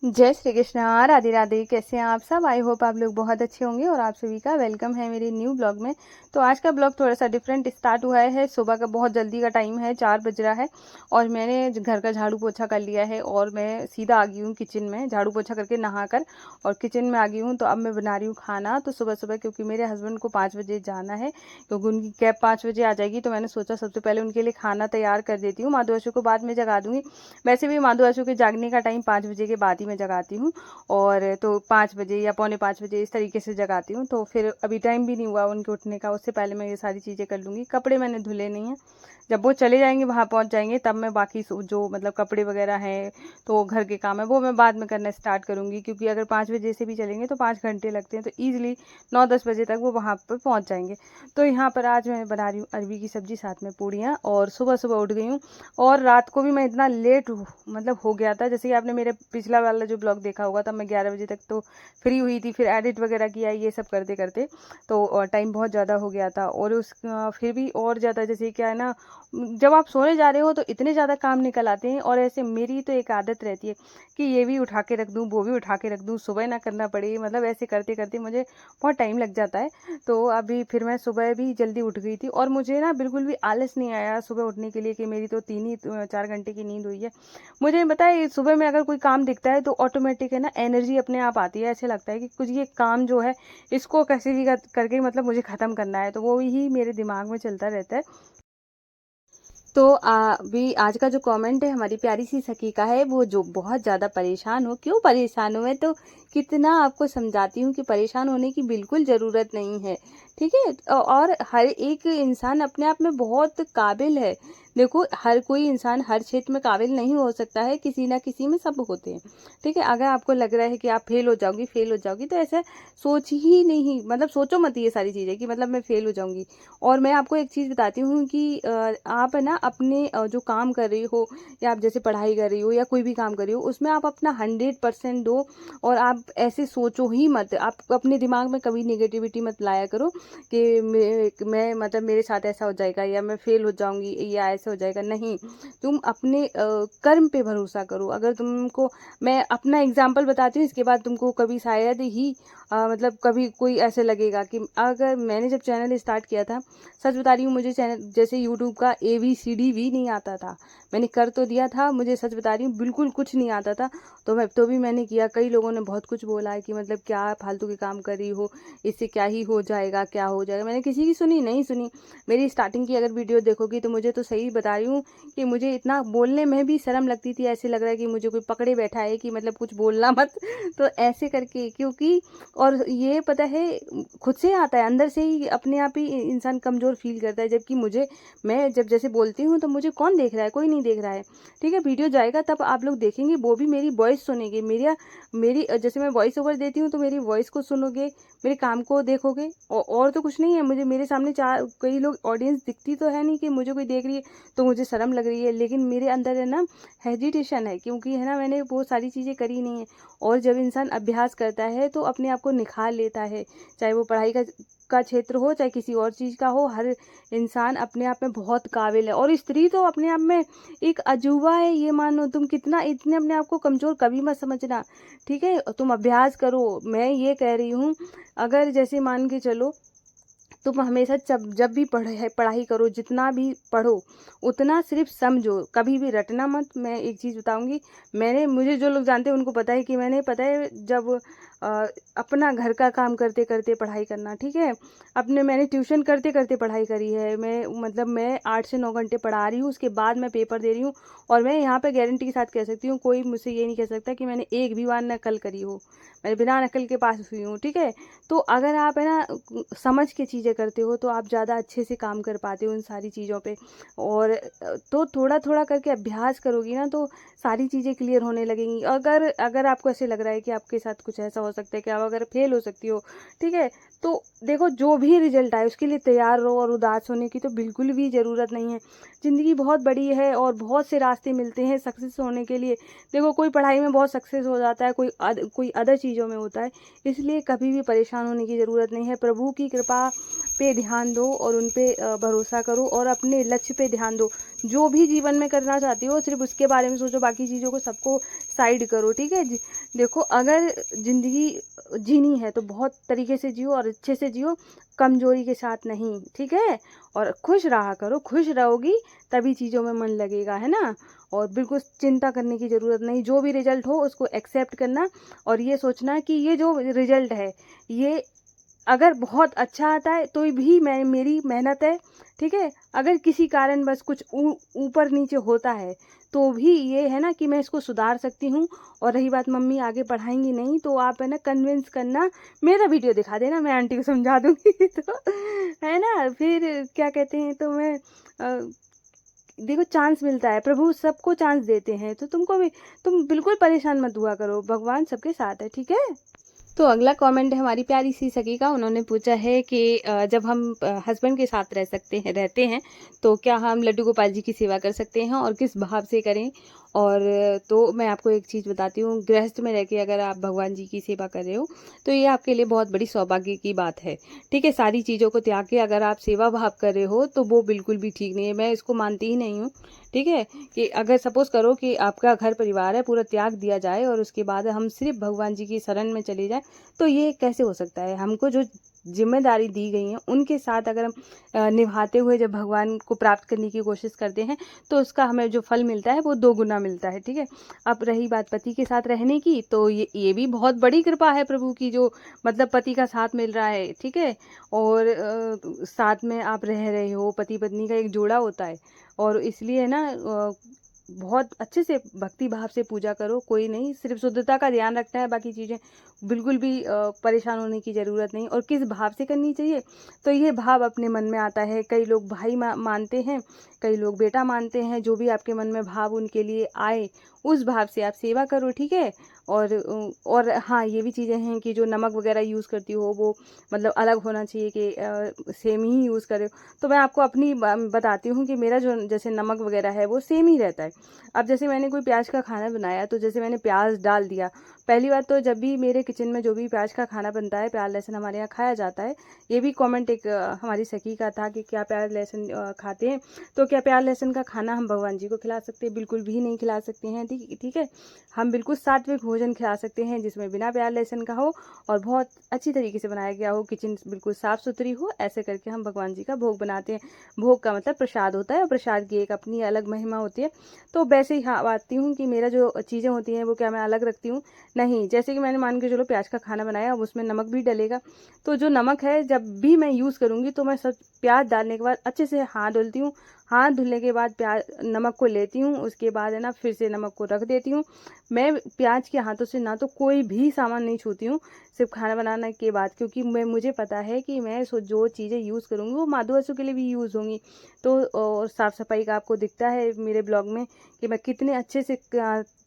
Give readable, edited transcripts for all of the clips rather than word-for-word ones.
जय श्री कृष्णा, राधे राधे। कैसे हैं आप सब? आई होप आप लोग बहुत अच्छे होंगे और आप सभी का वेलकम है मेरे न्यू ब्लॉग में। तो आज का ब्लॉग थोड़ा सा डिफरेंट स्टार्ट हुआ है। सुबह का बहुत जल्दी का टाइम है, 4 बज रहा है और मैंने घर का झाड़ू पोछा कर लिया है और मैं सीधा आ गई हूँ किचन में, झाड़ू पोछा करके नहाकर और किचन में आ गई हूँ। तो अब मैं बना रही हूँ खाना। तो सुबह सुबह क्योंकि मेरे हस्बैंड को 5 बजे जाना है, क्योंकि उनकी कैब 5 बजे आ जाएगी, तो मैंने सोचा सबसे पहले उनके लिए खाना तैयार कर देती हूँ। माधु आशु को बाद में जगा दूंगी। वैसे भी माधु आशु के जागने का टाइम 5 बजे के बाद ही मैं जगाती हूँ, और तो 5 बजे या पौने 5 बजे इस तरीके से जगाती हूँ। तो फिर अभी टाइम भी नहीं हुआ उनके उठने का, उससे पहले मैं ये सारी चीज़ें कर लूँगी। कपड़े मैंने धुले नहीं हैं, जब वो चले जाएंगे, वहाँ पहुँच जाएंगे, तब मैं बाकी जो मतलब कपड़े वगैरह हैं, तो घर के काम है, वो मैं बाद में करना स्टार्ट करूँगी। क्योंकि अगर 5 बजे से भी चलेंगे तो 5 घंटे लगते हैं, तो ईजिली 9-10 बजे तक वो वहाँ पर पहुँच जाएंगे। तो यहाँ पर आज मैं बना रही हूँ अरबी की सब्ज़ी, साथ में पूड़ियाँ। और सुबह सुबह उठ गई हूँ, और रात को भी मैं इतना लेट मतलब हो गया था। जैसे कि आपने मेरे पिछला वाला जो ब्लॉग देखा होगा, तब मैं 11 बजे तक तो फ्री हुई थी, फिर एडिट वगैरह किया, ये सब करते करते तो टाइम बहुत ज़्यादा हो गया था। और फिर भी और ज़्यादा, जैसे क्या है ना, जब आप सोने जा रहे हो तो इतने ज़्यादा काम निकल आते हैं। और ऐसे मेरी तो एक आदत रहती है कि ये भी उठा के रख दूँ, वो भी उठा के रख दूँ, सुबह ना करना पड़े, मतलब ऐसे करते करते मुझे बहुत टाइम लग जाता है। तो अभी फिर मैं सुबह भी जल्दी उठ गई थी, और मुझे ना बिल्कुल भी आलस नहीं आया सुबह उठने के लिए, कि मेरी तो 4 घंटे की नींद हुई है। मुझे पता है, सुबह में अगर कोई काम दिखता है तो ऑटोमेटिक है ना, एनर्जी अपने आप आती है। ऐसे लगता है कि कुछ ये काम जो है, इसको कैसे भी करके मतलब मुझे ख़त्म करना है, तो वो ही मेरे दिमाग में चलता रहता है। तो अभी आज का जो कमेंट है हमारी प्यारी सी सखी का है, वो जो बहुत ज़्यादा परेशान हो। क्यों परेशान हो? मैं तो कितना आपको समझाती हूँ कि परेशान होने की बिल्कुल ज़रूरत नहीं है, ठीक है। और हर एक इंसान अपने आप में बहुत काबिल है। देखो, हर कोई इंसान हर क्षेत्र में काबिल नहीं हो सकता है, किसी ना किसी में सब होते हैं, ठीक है। अगर आपको लग रहा है कि आप फेल हो जाओगी, तो ऐसा सोच ही नहीं, मतलब सोचो मत ये सारी चीज़ें कि मतलब मैं फेल हो जाऊंगी। और मैं आपको एक चीज़ बताती हूँ कि आप है ना, अपने जो काम कर रही हो, या आप जैसे पढ़ाई कर रही हो या कोई भी काम कर रही हो, उसमें आप अपना 100% दो। और आप ऐसे सोचो ही मत, आप अपने दिमाग में कभी नेगेटिविटी मत लाया करो कि मैं मतलब मेरे साथ ऐसा हो जाएगा, या मैं फेल हो जाऊंगी, या ऐसा हो जाएगा। नहीं, तुम अपने कर्म पे भरोसा करो। अगर तुमको, मैं अपना एग्जाम्पल बताती हूँ, इसके बाद तुमको कभी शायद ही मतलब कभी कोई ऐसे लगेगा कि, अगर मैंने जब चैनल स्टार्ट किया था, सच बता रही हूँ, मुझे चैनल जैसे यूट्यूब का ABCD भी नहीं आता था। मैंने कर तो दिया था, मुझे सच बता रही हूँ बिल्कुल कुछ नहीं आता था। तो भी मैंने किया। कई लोगों ने बहुत कुछ बोला है कि मतलब क्या फालतू के काम कर रही हो, इससे क्या ही हो जाएगा, क्या हो जाएगा। मैंने किसी की सुनी नहीं सुनी। मेरी स्टार्टिंग की अगर वीडियो देखोगी तो मुझे तो सही बता रही हूँ कि मुझे इतना बोलने में भी शर्म लगती थी। ऐसे लग रहा है कि मुझे कोई पकड़े बैठा है कि मतलब कुछ बोलना मत तो ऐसे करके, क्योंकि और ये पता है, खुद से आता है, अंदर से ही अपने आप ही इंसान कमज़ोर फील करता है। जबकि मैं जब जैसे बोलती हूँ तो मुझे कौन देख रहा है? कोई नहीं देख रहा है, ठीक है। वीडियो जाएगा तब आप लोग देखेंगे, वो भी मेरी वॉइस सुनेंगे। मेरी जैसे मैं वॉइस ओवर देती हूँ, तो मेरी वॉइस को सुनोगे, मेरे काम को देखोगे, और तो कुछ नहीं है। मुझे मेरे सामने चार कई लोग ऑडियंस दिखती तो है नहीं कि मुझे कोई देख रही है तो मुझे शर्म लग रही है, लेकिन मेरे अंदर है ना हेजिटेशन है, क्योंकि है ना, मैंने वो सारी चीज़ें करी नहीं है। और जब इंसान अभ्यास करता है तो अपने आप को निखार लेता है, चाहे वो पढ़ाई का क्षेत्र हो, चाहे किसी और चीज़ का हो। हर इंसान अपने आप में बहुत काबिल है, और स्त्री तो अपने आप में एक अजूबा है, ये मानो। तुम कितना इतने अपने आप को कमज़ोर कभी मत समझना, ठीक है। तुम अभ्यास करो, मैं ये कह रही हूँ। अगर जैसे मान के चलो, तुम हमेशा जब जब भी पढ़ाई करो, जितना भी पढ़ो, उतना सिर्फ समझो, कभी भी रटना मत। मैं एक चीज़ बताऊंगी, मुझे जो लोग जानते हैं उनको पता है कि मैंने, पता है, जब अपना घर का काम करते करते पढ़ाई करना, ठीक है। मैंने ट्यूशन करते करते पढ़ाई करी है। मैं 8 से 9 घंटे पढ़ा रही हूँ, उसके बाद मैं पेपर दे रही हूँ। और मैं यहाँ पे गारंटी के साथ कह सकती हूँ, कोई मुझसे ये नहीं कह सकता कि मैंने एक भी बार नकल करी हो। मैंने बिना नकल के पास हुई हूँ, ठीक है। तो अगर आप है ना समझ के चीज़ें करते हो, तो आप ज़्यादा अच्छे से काम कर पाते हो उन सारी चीज़ों पे। और तो थोड़ा थोड़ा करके अभ्यास करोगी ना, तो सारी चीज़ें क्लियर होने लगेंगी। अगर अगर आपको ऐसे लग रहा है कि आपके साथ कुछ ऐसा हो सकता है कि आप अगर फेल हो सकती हो, ठीक है, तो देखो, जो भी रिजल्ट आए उसके लिए तैयार रहो, और उदास होने की तो बिल्कुल भी ज़रूरत नहीं है। ज़िंदगी बहुत बड़ी है, और बहुत से रास्ते मिलते हैं सक्सेस होने के लिए। देखो, कोई पढ़ाई में बहुत सक्सेस हो जाता है, कोई अदर चीज़ों में होता है। इसलिए कभी भी परेशान होने की ज़रूरत नहीं है। प्रभु की कृपा पे ध्यान दो और उन पे भरोसा करो और अपने लक्ष्य पे ध्यान दो। जो भी जीवन में करना चाहती हो सिर्फ उसके बारे में सोचो, बाकी चीज़ों को सबको साइड करो, ठीक है। देखो, अगर ज़िंदगी जीनी है तो बहुत तरीके से जियो और अच्छे से जियो, कमजोरी के साथ नहीं, ठीक है। और खुश रहा करो, खुश रहोगी तभी चीज़ों में मन लगेगा, है ना। और बिल्कुल चिंता करने की ज़रूरत नहीं, जो भी रिजल्ट हो उसको एक्सेप्ट करना और ये सोचना कि ये जो रिजल्ट है ये अगर बहुत अच्छा आता है तो भी मैं मेरी मेहनत है, ठीक है। अगर किसी कारण बस कुछ ऊपर नीचे होता है तो भी ये है ना कि मैं इसको सुधार सकती हूँ। और रही बात मम्मी आगे पढ़ाएंगी नहीं, तो आप है ना कन्विंस करना, मेरा वीडियो दिखा देना, मैं आंटी को समझा दूंगी तो है ना। फिर क्या कहते हैं, तो मैं देखो चांस मिलता है, प्रभु सबको चांस देते हैं, तो तुम बिल्कुल परेशान मत हुआ करो, भगवान सबके साथ है, ठीक है। तो अगला कमेंट है हमारी प्यारी सी सखी का। उन्होंने पूछा है कि जब हम हस्बैंड के साथ रहते हैं तो क्या हम लड्डू गोपाल जी की सेवा कर सकते हैं और किस भाव से करें। और तो मैं आपको एक चीज़ बताती हूँ, गृहस्थ में रह के अगर आप भगवान जी की सेवा कर रहे हो तो ये आपके लिए बहुत बड़ी सौभाग्य की बात है, ठीक है। सारी चीज़ों को त्याग के अगर आप सेवा भाव कर रहे हो तो वो बिल्कुल भी ठीक नहीं है, मैं इसको मानती ही नहीं हूँ, ठीक है। कि अगर सपोज़ करो कि आपका घर परिवार है, पूरा त्याग दिया जाए और उसके बाद हम सिर्फ भगवान जी की शरण में चले जाएं, तो ये कैसे हो सकता है। हमको जो जिम्मेदारी दी गई है उनके साथ अगर हम निभाते हुए जब भगवान को प्राप्त करने की कोशिश करते हैं तो उसका हमें जो फल मिलता है वो 2 गुना मिलता है, ठीक है। अब रही बात पति के साथ रहने की, तो ये भी बहुत बड़ी कृपा है प्रभु की, जो मतलब पति का साथ मिल रहा है, ठीक है। और साथ में आप रह रहे हो, पति पत्नी का एक जोड़ा होता है और इसलिए ना बहुत अच्छे से भक्ति भाव से पूजा करो, कोई नहीं, सिर्फ शुद्धता का ध्यान रखना है, बाकी चीज़ें बिल्कुल भी परेशान होने की ज़रूरत नहीं। और किस भाव से करनी चाहिए, तो ये भाव अपने मन में आता है, कई लोग भाई मानते हैं, कई लोग बेटा मानते हैं, जो भी आपके मन में भाव उनके लिए आए उस भाव से आप सेवा करो, ठीक है। और हाँ, ये भी चीज़ें हैं कि जो नमक वगैरह यूज़ करती हो वो मतलब अलग होना चाहिए कि सेम ही यूज़ करे। तो मैं आपको अपनी बताती हूँ कि मेरा जो जैसे नमक वगैरह है वो सेम ही रहता है। अब जैसे मैंने कोई प्याज का खाना बनाया तो जैसे मैंने प्याज डाल दिया, पहली बात तो जब भी मेरे किचन में जो भी प्याज का खाना बनता है, प्याज लहसुन हमारे यहाँ खाया जाता है। ये भी कमेंट एक हमारी सखी का था कि क्या प्याज लहसुन खाते हैं, तो क्या प्याज लहसुन का खाना हम भगवान जी को खिला सकते हैं? बिल्कुल भी नहीं खिला सकते हैं, ठीक है। हम बिल्कुल सात्विक भोजन खिला सकते हैं जिसमें बिना प्याज लहसुन का हो और बहुत अच्छी तरीके से बनाया गया हो, किचन बिल्कुल साफ़ सुथरी हो, ऐसे करके हम भगवान जी का भोग बनाते हैं। भोग का मतलब प्रसाद होता है और प्रसाद की एक अपनी अलग महिमा होती है। तो वैसे ही हाँ आती हूँ कि मेरा जो चीज़ें होती हैं वो क्या मैं अलग रखती हूँ? नहीं, जैसे कि मैंने मान के चलो प्याज का खाना बनाया, अब उसमें नमक भी डलेगा, तो जो नमक है जब भी मैं यूज़ करूँगी तो मैं सब प्याज डालने के बाद अच्छे से हाथ धुलती हूँ। हाथ धुलने के बाद प्याज नमक को लेती हूँ, उसके बाद है ना फिर से नमक को रख देती हूँ। मैं प्याज के हाथों से ना तो कोई भी सामान नहीं छूती हूँ सिर्फ खाना बनाने के बाद, क्योंकि मुझे पता है कि मैं जो चीज़ें यूज़ करूँगी वो माधुवासु के लिए भी यूज़ होंगी। तो साफ़ सफाई का आपको दिखता है मेरे ब्लॉग में कि मैं कितने अच्छे से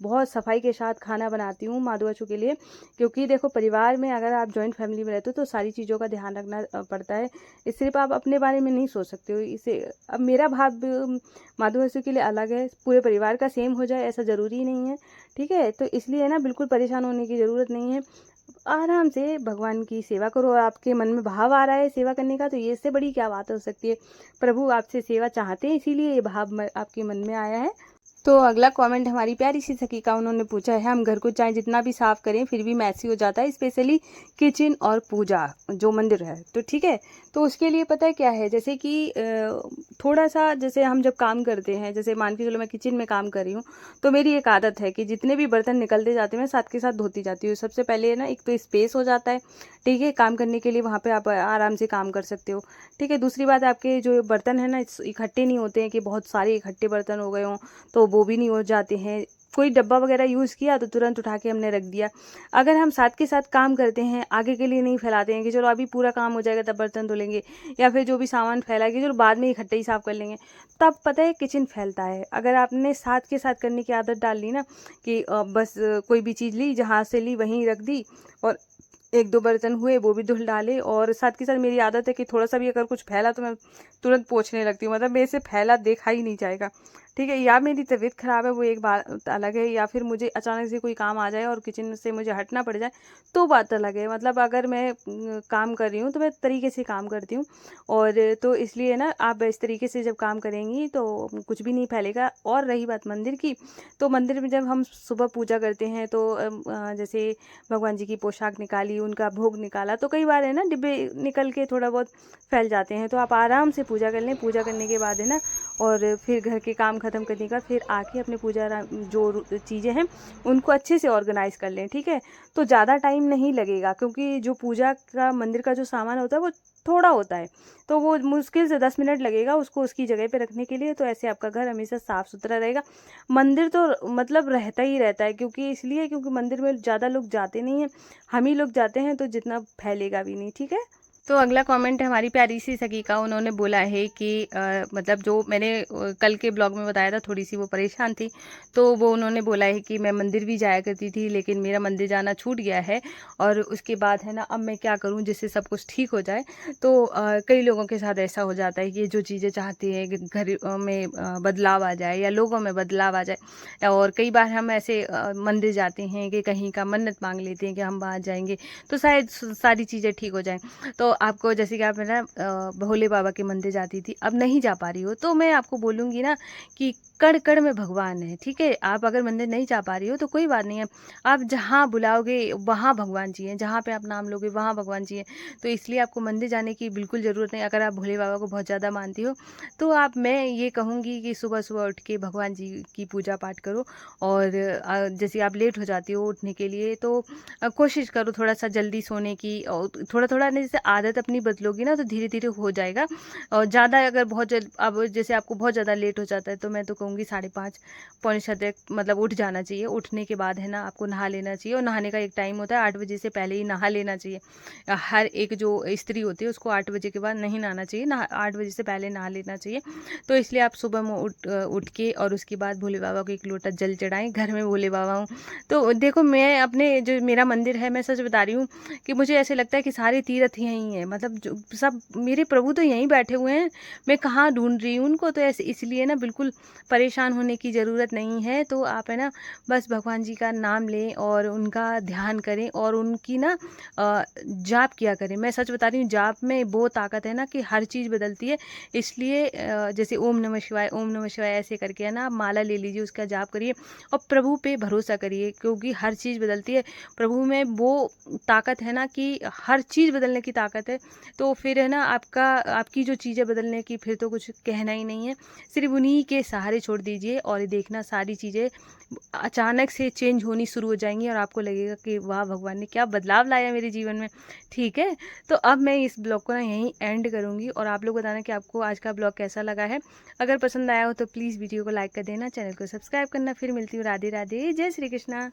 बहुत सफाई के साथ खाना बनाती हूँ माधुवासु के लिए। क्योंकि देखो, परिवार में अगर आप जॉइंट फैमिली में रहते हो तो सारी चीज़ों का ध्यान रखना पड़ता है, सिर्फ आप अपने बारे में नहीं सोच सकते हो। इसे अब मेरा भाव माधुवासु के लिए अलग है, पूरे परिवार का सेम हो जाए ऐसा ज़रूरी नहीं है, ठीक है। तो इसलिए ना बिल्कुल परेशान होने की ज़रूरत नहीं है, आराम से भगवान की सेवा करो। और आपके मन में भाव आ रहा है सेवा करने का, तो ये इससे बड़ी क्या बात हो सकती है। प्रभु आपसे सेवा चाहते हैं, इसीलिए ये भाव आपके मन में आया है। तो अगला कमेंट हमारी प्यारी सी सखी का। उन्होंने पूछा है, हम घर को चाहे जितना भी साफ़ करें फिर भी मैसी हो जाता है, स्पेशली किचन और पूजा जो मंदिर है, तो ठीक है। तो उसके लिए पता है क्या है, जैसे कि थोड़ा सा जैसे हम जब काम करते हैं, जैसे मान के चलो मैं किचन में काम कर रही हूँ, तो मेरी एक आदत है कि जितने भी बर्तन निकलते जाते हैं मैं साथ के साथ धोती जाती हूँ। सबसे पहले ना एक तो स्पेस हो जाता है, ठीक है, काम करने के लिए, वहाँ पे आप आराम से काम कर सकते हो, ठीक है। दूसरी बात, आपके जो बर्तन है ना इकट्ठे नहीं होते हैं कि बहुत सारे इकट्ठे बर्तन हो गए हों, तो वो भी नहीं हो जाते हैं। कोई डब्बा वगैरह यूज़ किया तो तुरंत उठा के हमने रख दिया। अगर हम साथ के साथ काम करते हैं, आगे के लिए नहीं फैलाते हैं कि चलो अभी पूरा काम हो जाएगा तब बर्तन धुलेंगे, या फिर जो भी सामान फैला है कि चलो बाद में इकट्ठे ही साफ़ कर लेंगे, तब पता है किचन फैलता है। अगर आपने साथ के साथ करने की आदत डाल ली ना कि बस कोई भी चीज़ ली, जहाँ से ली वहीं रख दी और 1-2 बर्तन हुए वो भी धुल डाले, और साथ के साथ मेरी आदत है कि थोड़ा सा भी अगर कुछ फैला तो मैं तुरंत पोंछने लगती हूँ, मतलब मेरे से फैला देखा ही नहीं जाएगा, ठीक है, या मेरी तबीयत ख़राब है वो एक बात अलग है, या फिर मुझे अचानक से कोई काम आ जाए और किचन से मुझे हटना पड़ जाए तो बात अलग है। मतलब अगर मैं काम कर रही हूँ तो मैं तरीके से काम करती हूँ, और तो इसलिए ना आप इस तरीके से जब काम करेंगी तो कुछ भी नहीं फैलेगा। और रही बात मंदिर की, तो मंदिर में जब हम सुबह पूजा करते हैं तो जैसे भगवान जी की पोशाक निकाली, उनका भोग निकाला, तो कई बार है ना डिब्बे निकल के थोड़ा बहुत फैल जाते हैं, तो आप आराम से पूजा कर लें। पूजा करने के बाद है ना, और फिर घर के काम ख़त्म करने का फिर आके अपने जो चीज़ें हैं उनको अच्छे से ऑर्गेनाइज़ कर लें, ठीक है। तो ज़्यादा टाइम नहीं लगेगा, क्योंकि जो पूजा का मंदिर का जो सामान होता है वो थोड़ा होता है, तो वो मुश्किल से 10 मिनट लगेगा उसको उसकी जगह पे रखने के लिए। तो ऐसे आपका घर हमेशा साफ़ सुथरा रहेगा। मंदिर तो मतलब रहता ही रहता है, क्योंकि मंदिर में ज़्यादा लोग जाते नहीं हैं, हम ही लोग जाते हैं, तो जितना फैलेगा भी नहीं, ठीक है। तो अगला कमेंट है हमारी प्यारी सी सखी का। उन्होंने बोला है कि मतलब जो मैंने कल के ब्लॉग में बताया था, थोड़ी सी वो परेशान थी, तो वो उन्होंने बोला है कि मैं मंदिर भी जाया करती थी लेकिन मेरा मंदिर जाना छूट गया है, और उसके बाद है ना अब मैं क्या करूं जिससे सब कुछ ठीक हो जाए। तो कई लोगों के साथ ऐसा हो जाता है कि जो चीज़ें चाहते हैं कि घर में बदलाव आ जाए या लोगों में बदलाव आ जाए, और कई बार हम ऐसे मंदिर जाते हैं कि कहीं का मन्नत मांग लेते हैं कि हम वहाँ जाएंगे तो शायद सारी चीज़ें ठीक हो जाएं। तो आपको जैसे कि आप है ना भोले बाबा के मंदिर जाती थी, अब नहीं जा पा रही हो, तो मैं आपको बोलूँगी ना कि कण कण में भगवान है, ठीक है। आप अगर मंदिर नहीं जा पा रही हो तो कोई बात नहीं है, आप जहाँ बुलाओगे वहाँ भगवान जी हैं, जहाँ पे आप नाम लोगे वहाँ भगवान जी हैं। तो इसलिए आपको मंदिर जाने की बिल्कुल ज़रूरत नहीं। अगर आप भोले बाबा को बहुत ज़्यादा मानती हो तो मैं ये कहूँगी कि सुबह सुबह उठ के भगवान जी की पूजा पाठ करो। और जैसे आप लेट हो जाती हो उठने के लिए, तो कोशिश करो थोड़ा सा जल्दी सोने की, और थोड़ा थोड़ा ना जैसे आदत अपनी बदलोगी ना तो धीरे धीरे हो जाएगा। और ज़्यादा अगर अब जैसे आपको बहुत ज़्यादा लेट हो जाता है तो मैं तो कहूँगी 5:30 पौने 6 तक मतलब उठ जाना चाहिए। उठने के बाद है ना आपको नहा लेना चाहिए, और नहाने का एक टाइम होता है, 8 बजे से पहले ही नहा लेना चाहिए। हर एक जो स्त्री होती है उसको 8 बजे के बाद नहीं नहाना चाहिए, 8 बजे से पहले नहा लेना चाहिए। तो इसलिए आप सुबह में उठ के और उसके बाद भोले बाबा को एक लोटा जल चढ़ाएं। घर में भोले बाबा हूँ तो देखो, मैं अपने जो मेरा मंदिर है, मैं सच बता रही हूँ कि मुझे ऐसे लगता है कि सारे तीर्थ यहीं हैं, मतलब जो सब मेरे प्रभु तो यहीं बैठे हुए हैं, मैं कहाँ ढूंढ रही हूँ उनको। तो ऐसे इसलिए ना बिल्कुल परेशान होने की ज़रूरत नहीं है। तो आप है ना बस भगवान जी का नाम लें और उनका ध्यान करें और उनकी ना जाप किया करें। मैं सच बता रही हूँ, जाप में वो ताकत है ना कि हर चीज़ बदलती है। इसलिए जैसे ओम नमः शिवाय ऐसे करके है ना आप माला ले लीजिए, उसका जाप करिए और प्रभु पे भरोसा करिए, क्योंकि हर चीज़ बदलती है। प्रभु में वो ताकत है ना कि हर चीज़ बदलने की ताकत है। तो फिर है ना आपकी जो चीज़ें बदलने की फिर तो कुछ कहना ही नहीं है। सिर्फ उन्हीं के सहारे छोड़ दीजिए और ये देखना सारी चीज़ें अचानक से चेंज होनी शुरू हो जाएंगी, और आपको लगेगा कि वाह भगवान ने क्या बदलाव लाया मेरे जीवन में, ठीक है। तो अब मैं इस ब्लॉग को ना यहीं एंड करूँगी, और आप लोग बताना कि आपको आज का ब्लॉग कैसा लगा है। अगर पसंद आया हो तो प्लीज़ वीडियो को लाइक कर देना, चैनल को सब्सक्राइब करना। फिर मिलती हूँ। राधे राधे, जय श्री कृष्णा।